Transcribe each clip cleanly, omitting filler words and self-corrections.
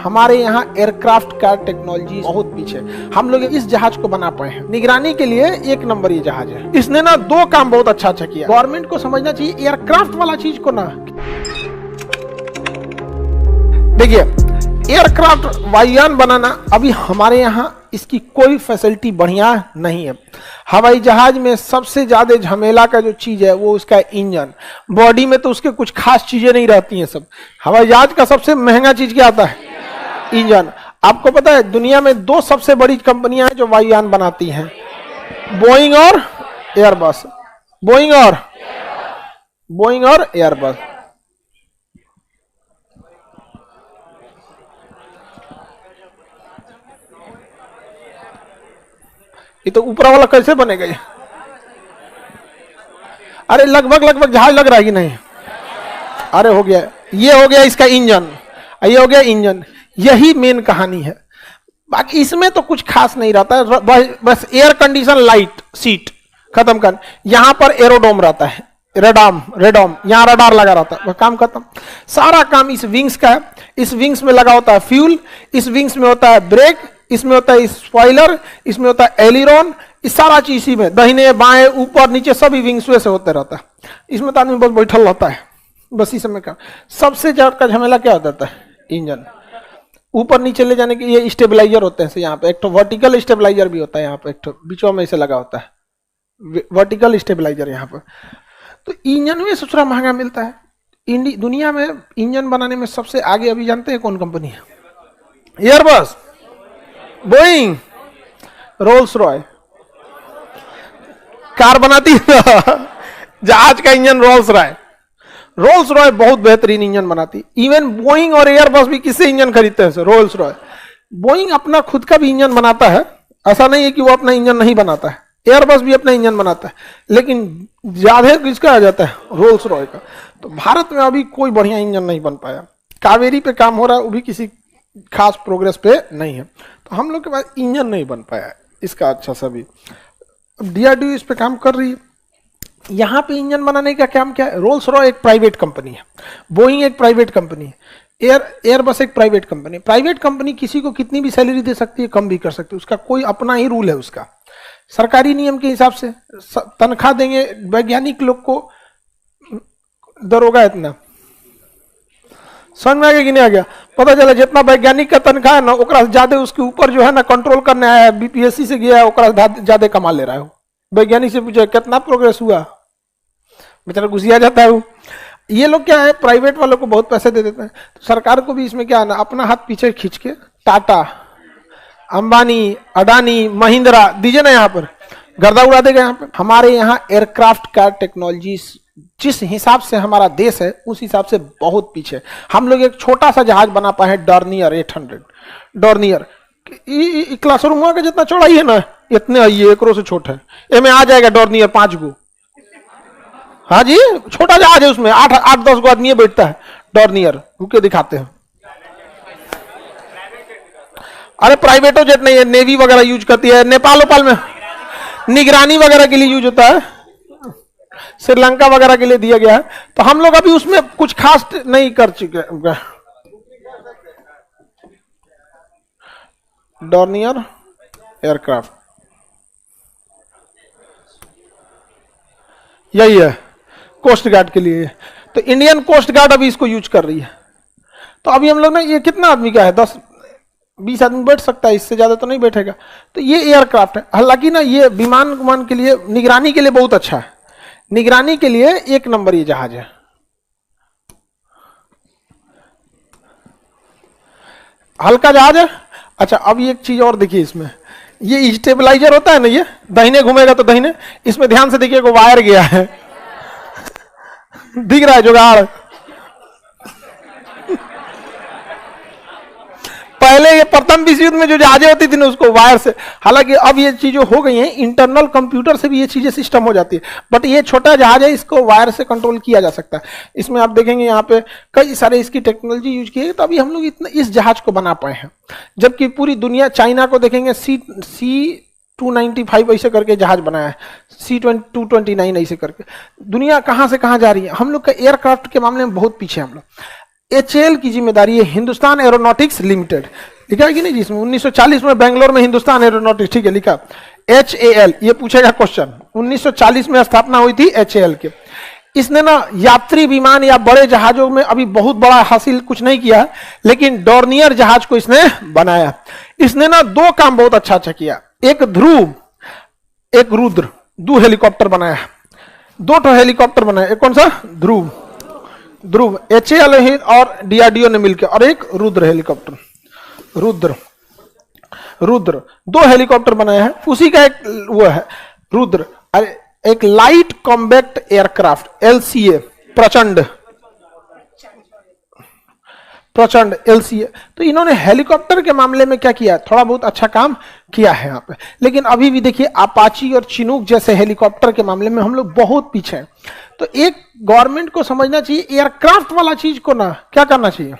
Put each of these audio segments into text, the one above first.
हमारे यहाँ एयरक्राफ्ट का टेक्नोलॉजी बहुत पीछे। हम लोग इस जहाज को बना पाए हैं। निगरानी के लिए एक नंबर ये जहाज है। इसने ना दो काम बहुत अच्छा किया। गवर्नमेंट को समझना चाहिए एयरक्राफ्ट वाला चीज को ना, देखिए एयरक्राफ्ट वायुयान बनाना अभी हमारे यहाँ इसकी कोई फैसिलिटी बढ़िया नहीं है। हवाई जहाज में सबसे ज्यादा झमेला का जो चीज है वो उसका इंजन। बॉडी में तो उसके कुछ खास चीजें नहीं रहती हैं। सब हवाई जहाज का सबसे महंगा चीज क्या आता है? इंजन। आपको पता है दुनिया में दो सबसे बड़ी कंपनियां हैं जो वायुयान बनाती हैं, बोइंग और एयरबस। बोइंग और एयरबस। ये तो ऊपर वाला कैसे बनेगा ये? अरे लगभग जहाज लग रहा है कि नहीं? अरे हो गया, ये हो गया इसका इंजन, ये हो गया इंजन। यही मेन कहानी है। बाकी इसमें तो कुछ खास नहीं रहता है, बस एयर कंडीशन लाइट सीट खत्म कर। यहां पर एरोडोम रहता है, रेडोम यहां रडार लगा रहता है, वह काम खत्म। सारा काम इस विंग्स का है। इस विंग्स में लगा होता है फ्यूल, इस विंग्स में होता है ब्रेक, इसमें होता है स्पॉइलर, इसमें होता है एलिरॉन। इस सारा चीज इसी में, दाहिने बाएं ऊपर नीचे सभी विंग्स से होते रहता है। इसमें तो आदमी बस बैठल रहता है, बस इस समय का सबसे ज्यादा झमेला क्या होता है? इंजन। ऊपर नीचे ले जाने के ये स्टेबलाइजर होते हैं। यहाँ पे एक तो वर्टिकल स्टेबलाइजर भी होता है, यहाँ पे एक तो बीचों में इसे लगा होता है वर्टिकल स्टेबलाइजर यहाँ पर। तो इंजन में सबसे महंगा मिलता है। दुनिया में इंजन बनाने में सबसे आगे अभी जानते हैं कौन कंपनी है? Airbus, Boeing, Rolls Royce. Car बनाती है जहाज का इंजन रोल्स रॉय बहुत बेहतरीन इंजन बनाती। इवन बोइंग और एयरबस भी किससे इंजन खरीदते हैं? रोल्स रॉय। बोइंग अपना खुद का भी इंजन बनाता है, ऐसा नहीं है कि वो अपना इंजन नहीं बनाता है। एयरबस भी अपना इंजन बनाता है, लेकिन ज्यादा किसका आ जाता है? रोल्स रॉय का। तो भारत में अभी कोई बढ़िया इंजन नहीं बन पाया। कावेरी पे काम हो रहा है, वो भी किसी खास प्रोग्रेस पे नहीं है। तो हम लोग के पास इंजन नहीं बन पाया इसका अच्छा सा भी। डीआरडीओ इस पे काम कर रही है। यहाँ पे इंजन बनाने का काम क्या है? रोल्स रॉय एक प्राइवेट कंपनी है, बोइंग एक प्राइवेट कंपनी है, एयरबस एक प्राइवेट कंपनी है। प्राइवेट कंपनी किसी को कितनी भी सैलरी दे सकती है, कम भी कर सकती है। उसका कोई अपना ही रूल है। उसका सरकारी नियम के हिसाब से तनख्वाह देंगे। वैज्ञानिक लोग को दरोगा इतना समझ में आ गया कि नहीं आ गया? पता चला जितना वैज्ञानिक का तनख्वाह है ना, ओकरा ज्यादा उसके ऊपर जो है ना कंट्रोल करने आया है, बीपीएससी से गया है, ओकरा ज्यादा कमा ले रहा है। वैज्ञानिक से पूछा कितना प्रोग्रेस हुआ, बेचारा घुसिया जाता है। ये लोग क्या है, प्राइवेट वालों को बहुत पैसे दे देते हैं। तो सरकार को भी इसमें क्या है ना, अपना हाथ पीछे खींच के टाटा, अंबानी, अडानी, महिंद्रा दीजिए ना, यहाँ पर गर्दा उड़ा देगा। यहाँ पर हमारे यहाँ एयरक्राफ्ट का टेक्नोलॉजी जिस हिसाब से हमारा देश है उस हिसाब से बहुत पीछे। हम लोग एक छोटा सा जहाज बना पाए हैं, डॉर्नियर 800। डॉर्नियर क्लासरूम का जितना चौड़ाई है ना, इतने ये एकरों से छोटा है। ये में आ जाएगा डॉर्नियर 5 गो। हाँ जी, छोटा जहाज है, उसमें 8-10 गो आदमी बैठता है। डॉर्नियर रुके दिखाते हैं। अरे प्राइवेटो जेट नहीं है, नेवी वगैरह यूज करती है। नेपाल में निगरानी वगैरह के लिए यूज होता है, श्रीलंका वगैरह के लिए दिया गया है। तो हम लोग अभी उसमें कुछ खास नहीं कर चुके। डॉर्नियर एयरक्राफ्ट यही है कोस्ट गार्ड के लिए। तो इंडियन कोस्ट गार्ड अभी इसको यूज कर रही है। तो अभी हम लोग ना, ये कितना आदमी का है? 10-20 आदमी बैठ सकता है, इससे ज्यादा तो नहीं बैठेगा। तो ये एयरक्राफ्ट है। हालांकि ना ये विमान के लिए, निगरानी के लिए बहुत अच्छा है। निगरानी के लिए एक नंबर ये जहाज है। हल्का जहाज है। अच्छा, अब एक चीज और देखिए, इसमें ये स्टेबलाइजर होता है ना, ये दाहिने घूमेगा तो दाहिने। इसमें ध्यान से देखिए, को वायर गया है दिख रहा है जुगाड़। पहले ये प्रथम विश्व युद्ध में जो जहाजें होती थी ना, उसको वायर से। हालांकि अब ये चीजें हो गई हैं, इंटरनल कंप्यूटर से भी ये चीजें सिस्टम हो जाती है। बट ये छोटा जहाज है, इसको वायर से कंट्रोल किया जा सकता है। इसमें आप देखेंगे यहाँ पे कई सारे इसकी टेक्नोलॉजी यूज की है। तो अभी हम लोग इतना इस जहाज को बना पाए हैं, जबकि पूरी दुनिया, चाइना को देखेंगे C-295 ऐसे करके जहाज बनाया है, C-229 ऐसे करके। दुनिया कहां से कहां जा रही है। हम लोग का एयरक्राफ्ट के मामले में बहुत पीछे हम लोग। HAL की जिम्मेदारी है हिंदुस्तान एरोनॉटिक्स लिमिटेड, लिखा है कि नहीं जिसमें 1940 में बेंगलोर में हिंदुस्तान एरोनॉटिक्स, ठीक है लिखा HAL, ये पूछेगा क्वेश्चन, 1940 में स्थापना हुई थी HAL के। इसने ना यात्री विमान या बड़े जहाजों में अभी बहुत बड़ा हासिल कुछ नहीं किया, लेकिन डॉर्नियर जहाज को इसने बनाया। इसने ना दो काम बहुत अच्छा अच्छा किया, एक ध्रुव एक रुद्र, दो हेलीकॉप्टर बनाया, दो तो हेलीकॉप्टर बनाया, एक कौन सा ध्रुव, ध्रुव HAL और DRDO ने मिलकर, और एक रुद्र हेलीकॉप्टर, रुद्र रुद्र दो हेलीकॉप्टर बनाया है। उसी का एक वो है रुद्र, एक लाइट कॉम्बैक्ट एयरक्राफ्ट LCA, प्रचंड प्रचंड LCA। तो इन्होंने हेलीकॉप्टर के मामले में क्या किया, थोड़ा बहुत अच्छा काम किया है यहाँ पे, लेकिन अभी भी देखिए अपाची और चिनूक जैसे हेलीकॉप्टर के मामले में हम लोग बहुत पीछे हैं। तो एक गवर्नमेंट को समझना चाहिए एयरक्राफ्ट वाला चीज को ना क्या करना चाहिए,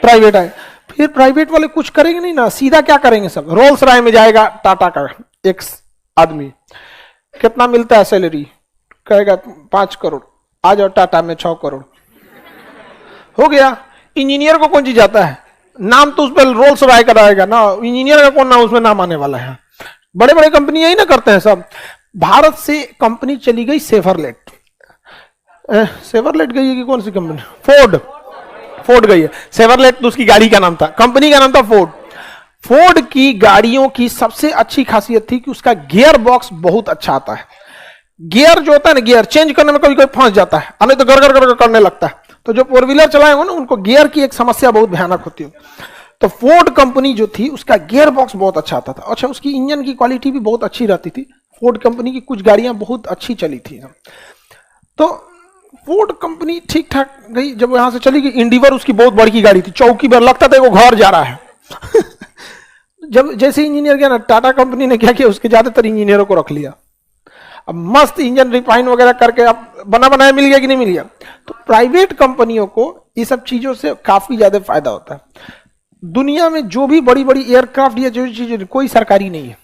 प्राइवेट है। फिर प्राइवेट वाले कुछ करेंगे नहीं ना, सीधा क्या करेंगे सब, रोल्स रॉय में जाएगा टाटा का एक आदमी, कितना मिलता है सैलरी, कहेगा 5 करोड़, आ जाओ टाटा में 6 करोड़, हो गया। इंजीनियर को कौन चीज जाता है, नाम तो उस पर रोल्स रॉय का रहेगा ना, इंजीनियर का कौन नाम उसमें नाम आने वाला है। बड़े बड़े कंपनी यही ना करते हैं सब। भारत से कंपनी चली गई सेवरलेट, सेवरलेट गई है कि कौन सी कंपनी, फोर्ड, फोर्ड गई है। सेवरलेट तो उसकी गाड़ी का नाम था, कंपनी का नाम था फोर्ड। फोर्ड की गाड़ियों की सबसे अच्छी खासियत थी कि उसका गियर बॉक्स बहुत अच्छा आता है। गियर जो होता है ना, गियर चेंज करने में कभी कभी फंस जाता है, नहीं तो गड़गड़ गड़गड़ करने लगता है। तो जो 4 व्हीलर चलाए हो ना, उनको गियर की एक समस्या बहुत भयानक होती है। तो फोर्ड कंपनी जो थी उसका गियर बॉक्स बहुत अच्छा आता था। अच्छा, उसकी इंजन की क्वालिटी भी बहुत अच्छी रहती थी। फोर्ड कंपनी की कुछ गाड़ियां बहुत अच्छी चली थी। तो फोर्ड कंपनी ठीक ठाक गई, जब यहां से चली गई। इंडिवर उसकी बहुत बड़ी गाड़ी थी, चौकी पर लगता था वो घर जा रहा है। जब जैसे इंजीनियर गया ना, टाटा कंपनी ने क्या किया, उसके ज्यादातर इंजीनियरों को रख लिया। अब मस्त इंजन रिफाइन वगैरह करके अब बना बनाया मिल गया कि नहीं मिल गया। तो प्राइवेट कंपनियों को ये सब चीजों से काफी ज्यादा फायदा होता है। दुनिया में जो भी बड़ी बड़ी एयरक्राफ्ट या जो चीजें, कोई सरकारी नहीं है,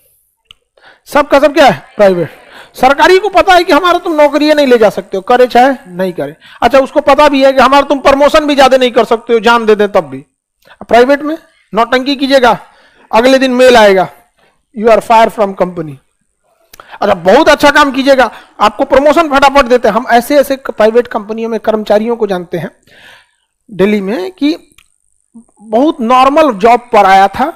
सबका सब क्या है, प्राइवेट। सरकारी को पता है कि हमारा तुम नौकरियां नहीं ले जा सकते हो, करे चाहे नहीं करे। अच्छा, उसको पता भी है कि हमारा तुम प्रमोशन भी ज्यादा नहीं कर सकते हो, जान दे दें तब भी। प्राइवेट में नौटंकी कीजिएगा, अगले दिन मेल आएगा, you are fire from company. अच्छा, बहुत अच्छा काम कीजिएगा, आपको प्रमोशन फटाफट देते हैं। हम ऐसे ऐसे प्राइवेट कंपनियों में कर्मचारियों को जानते हैं दिल्ली में कि बहुत नॉर्मल जॉब पर आया था,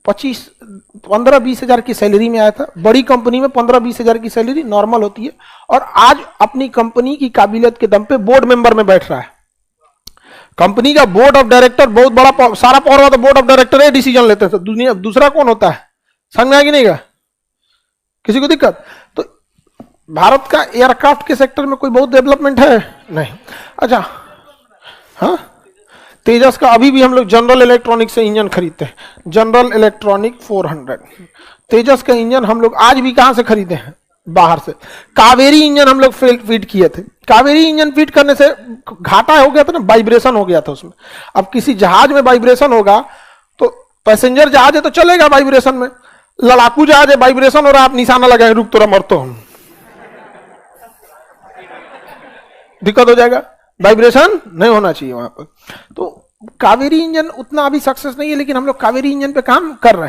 15-20 हजार की सैलरी में आया था। बड़ी कंपनी में 15-20 हजार की सैलरी नॉर्मल होती है, और आज अपनी कंपनी की काबिलियत के दम पे बोर्ड मेंबर में बैठ रहा है। कंपनी का बोर्ड ऑफ डायरेक्टर बहुत बड़ा सारा पावर होता है, board of director he decision लेते हैं। दुनिया दूसरा कौन होता है, समझ में आएगी नहीं का किसी को दिक्कत। तो भारत का एयरक्राफ्ट के सेक्टर में कोई बहुत डेवलपमेंट है नहीं। अच्छा, हाँ, तेजस का अभी भी हम लोग जनरल इलेक्ट्रॉनिक से इंजन खरीदते हैं, जनरल इलेक्ट्रॉनिक 400। तेजस का इंजन हम लोग आज भी कहां से खरीदे हैं, बाहर से। कावेरी इंजन हम लोग फीड किए थे। कावेरी इंजन फीड करने से घाटा हो गया था ना, वाइब्रेशन हो गया था उसमें। अब किसी जहाज में वाइब्रेशन होगा तो पैसेंजर जहाज है तो चलेगा वाइब्रेशन में, लड़ाकू जहाज है वाइब्रेशन हो रहा है, आप निशाना लगाए रुक तो मर तो हम, दिक्कत हो जाएगा। वाइब्रेशन नहीं होना चाहिए वहां पर। तो कावेरी इंजन उतना अभी सक्सेस नहीं है, लेकिन हम लोग कावेरी इंजन पे काम कर रहे हैं।